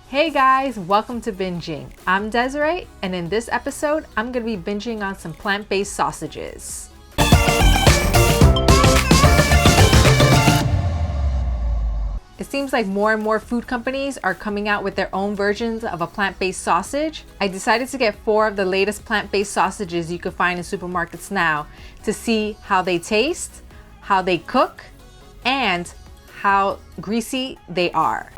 Hey guys, welcome to Binging. I'm Desiree, and in this episode, I'm going to be binging on some plant-based sausages. It seems like more and more food companies are coming out with their own versions of a plant-based sausage. I decided to get 4 of the latest plant-based sausages you can find in supermarkets now to see how they taste, how they cook, and how greasy they are.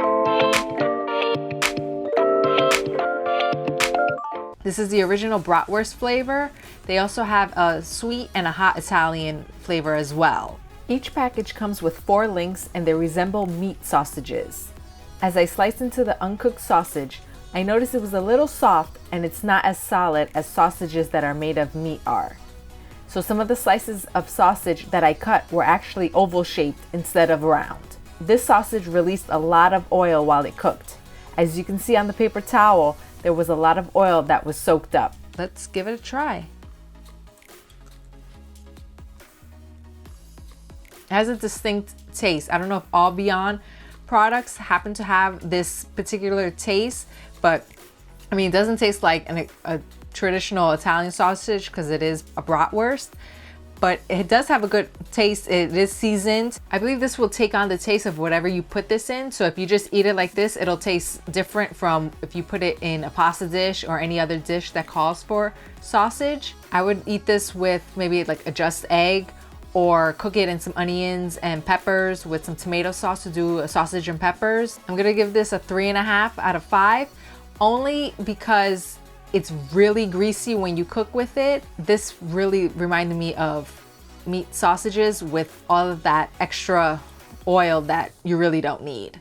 This is the original bratwurst flavor. They also have a sweet and a hot Italian flavor as well. Each package comes with 4 links and they resemble meat sausages. As I sliced into the uncooked sausage, I noticed it was a little soft and it's not as solid as sausages that are made of meat are. So some of the slices of sausage that I cut were actually oval shaped instead of round. This sausage released a lot of oil while it cooked. As you can see on the paper towel, there was a lot of oil that was soaked up. Let's give it a try. It has a distinct taste. I don't know if all Beyond products happen to have this particular taste, but I mean, it doesn't taste like a traditional Italian sausage because it is a bratwurst, but it does have a good taste. It is seasoned. I believe this will take on the taste of whatever you put this in. So if you just eat it like this, it'll taste different from if you put it in a pasta dish or any other dish that calls for sausage. I would eat this with maybe like a just egg, or cook it in some onions and peppers with some tomato sauce to do a sausage and peppers. I'm gonna give this a 3.5 out of 5, only because it's really greasy when you cook with it. This really reminded me of meat sausages with all of that extra oil that you really don't need.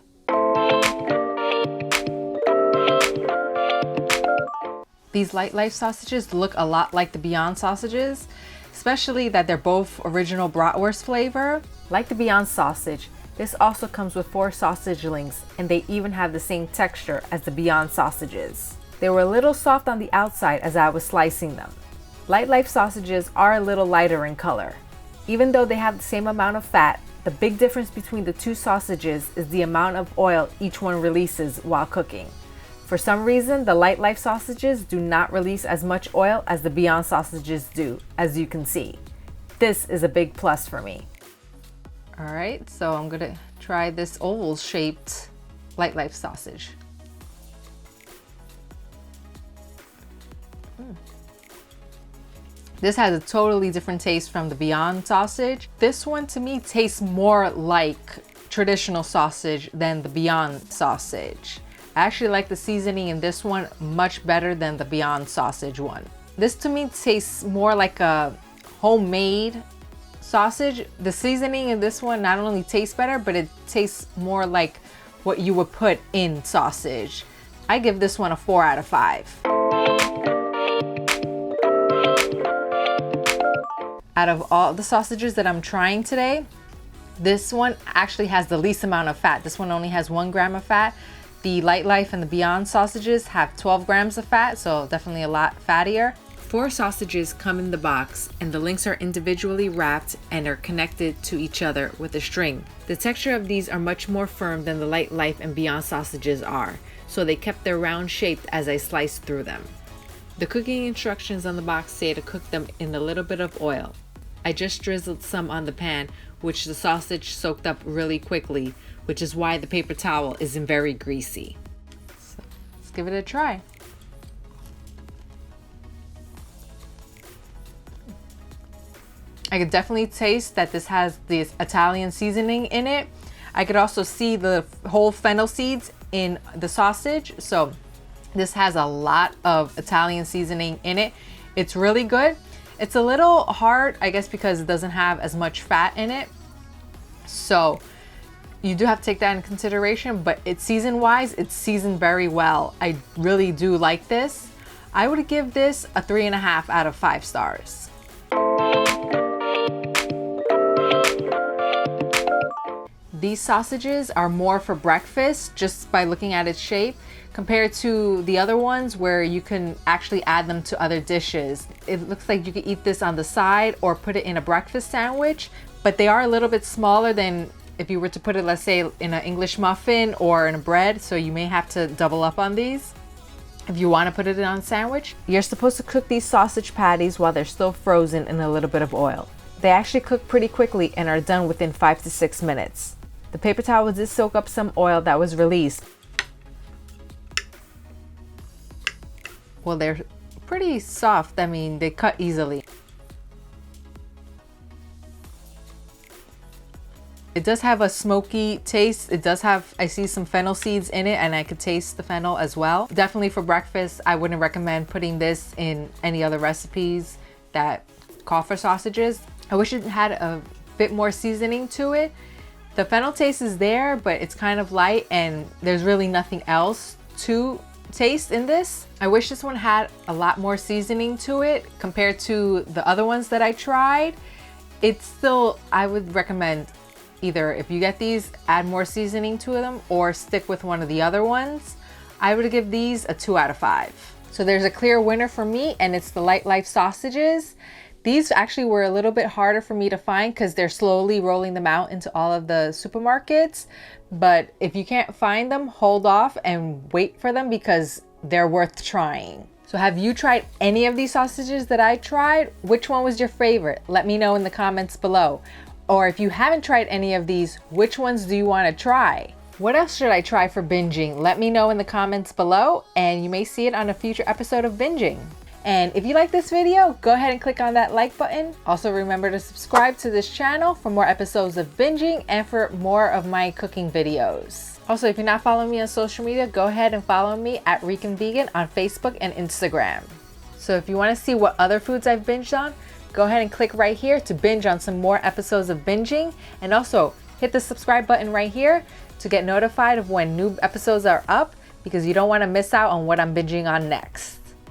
These LightLife sausages look a lot like the Beyond sausages, especially that they're both original bratwurst flavor. Like the Beyond sausage, this also comes with 4 sausage links, and they even have the same texture as the Beyond sausages. They were a little soft on the outside as I was slicing them. LightLife sausages are a little lighter in color. Even though they have the same amount of fat, the big difference between the 2 sausages is the amount of oil each one releases while cooking. For some reason, the LightLife sausages do not release as much oil as the Beyond sausages do, as you can see. This is a big plus for me. All right, so I'm gonna try this oval-shaped LightLife sausage. This has a totally different taste from the Beyond sausage. This one to me tastes more like traditional sausage than the Beyond sausage. I actually like the seasoning in this one much better than the Beyond sausage one. This to me tastes more like a homemade sausage. The seasoning in this one not only tastes better, but it tastes more like what you would put in sausage. I give this one a 4 out of 5. Out of all the sausages that I'm trying today, this one actually has the least amount of fat. This one only has 1 gram of fat. The LightLife and the Beyond sausages have 12 grams of fat, so definitely a lot fattier. 4 sausages come in the box, and the links are individually wrapped and are connected to each other with a string. The texture of these are much more firm than the LightLife and Beyond sausages are, so they kept their round shape as I sliced through them. The cooking instructions on the box say to cook them in a little bit of oil. I just drizzled some on the pan, which the sausage soaked up really quickly, which is why the paper towel isn't very greasy. So let's give it a try. I could definitely taste that this has this Italian seasoning in it. I could also see the whole fennel seeds in the sausage. So this has a lot of Italian seasoning in it. It's really good. It's a little hard, I guess, because it doesn't have as much fat in it. So you do have to take that in consideration, but it's season-wise, it's seasoned very well. I really do like this. I would give this a 3.5 out of 5 stars. These sausages are more for breakfast just by looking at its shape compared to the other ones where you can actually add them to other dishes. It looks like you could eat this on the side or put it in a breakfast sandwich, but they are a little bit smaller than if you were to put it, let's say, in an English muffin or in a bread, so you may have to double up on these. If you want to put it on a sandwich, you're supposed to cook these sausage patties while they're still frozen in a little bit of oil. They actually cook pretty quickly and are done within 5 to 6 minutes. The paper towel did soak up some oil that was released. Well, they're pretty soft. I mean, they cut easily. It does have a smoky taste. It does have, I see some fennel seeds in it, and I could taste the fennel as well. Definitely for breakfast, I wouldn't recommend putting this in any other recipes that call for sausages. I wish it had a bit more seasoning to it. The fennel taste is there, but it's kind of light, and there's really nothing else to taste in this. I wish this one had a lot more seasoning to it compared to the other ones that I tried. It's still, I would recommend either, if you get these, add more seasoning to them or stick with one of the other ones. I would give these a 2 out of 5. So there's a clear winner for me, and it's the LightLife sausages. These actually were a little bit harder for me to find because they're slowly rolling them out into all of the supermarkets. But if you can't find them, hold off and wait for them because they're worth trying. So have you tried any of these sausages that I tried? Which one was your favorite? Let me know in the comments below. Or if you haven't tried any of these, which ones do you want to try? What else should I try for binging? Let me know in the comments below, and you may see it on a future episode of Binging. And if you like this video, go ahead and click on that like button. Also remember to subscribe to this channel for more episodes of Binging and for more of my cooking videos. Also, if you're not following me on social media, go ahead and follow me at Rican Vegan on Facebook and Instagram. So if you want to see what other foods I've binged on, go ahead and click right here to binge on some more episodes of Binging, and also hit the subscribe button right here to get notified of when new episodes are up, because you don't want to miss out on what I'm binging on next.